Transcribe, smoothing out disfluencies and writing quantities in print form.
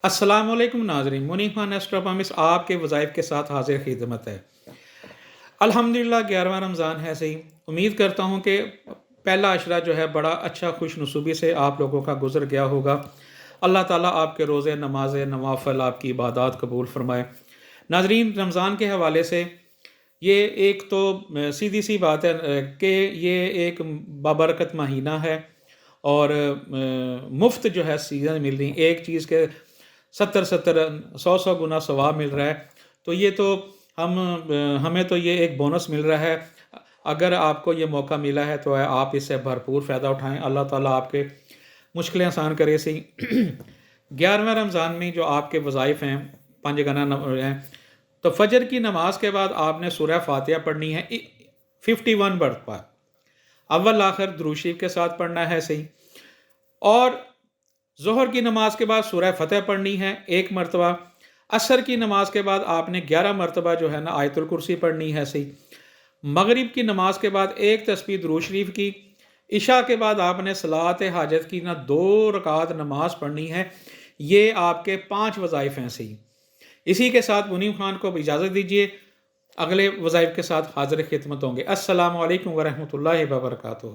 السلام علیکم ناظرین، منیب خان ایسٹروپامس آپ کے وظائف کے ساتھ حاضر خدمت ہے۔ الحمدللہ 11واں رمضان ہے صحیح، امید کرتا ہوں کہ پہلا عشرہ جو ہے بڑا اچھا خوش نصیبی سے آپ لوگوں کا گزر گیا ہوگا۔ اللہ تعالیٰ آپ کے روزے، نماز، نوافل، آپ کی عبادات قبول فرمائے۔ ناظرین، رمضان کے حوالے سے یہ ایک تو سیدھی سی بات ہے کہ یہ ایک بابرکت مہینہ ہے اور مفت جو ہے سیزن مل رہی ایک چیز کے 70 گنا ثواب مل رہا ہے، تو یہ تو ہمیں تو یہ ایک بونس مل رہا ہے۔ اگر آپ کو یہ موقع ملا ہے تو آپ اس سے بھرپور فائدہ اٹھائیں۔ اللہ تعالیٰ آپ کے مشکلیں آسان کرے سی۔ 11واں رمضان میں جو آپ کے وظائف ہیں، 5 گنا ہیں، تو فجر کی نماز کے بعد آپ نے سورہ فاتحہ پڑھنی ہے 51 مرتبہ، اول آخر درود شریف کے ساتھ پڑھنا ہے صحیح، اور ظہر کی نماز کے بعد سورہ فتح پڑھنی ہے 1 مرتبہ، عصر کی نماز کے بعد آپ نے 11 مرتبہ جو ہے نا آیت الکرسی پڑھنی ہے صحیح، مغرب کی نماز کے بعد 1 تسبیح درود شریف کی، عشاء کے بعد آپ نے صلاۃ حاجت کی 2 رکعات نماز پڑھنی ہے۔ یہ آپ کے 5 وظائف ہیں صحیح۔ اسی کے ساتھ منیب خان کو اجازت دیجیے، اگلے وظائف کے ساتھ حاضر خدمت ہوں گے۔ السلام علیکم ورحمۃ اللہ وبرکاتہ۔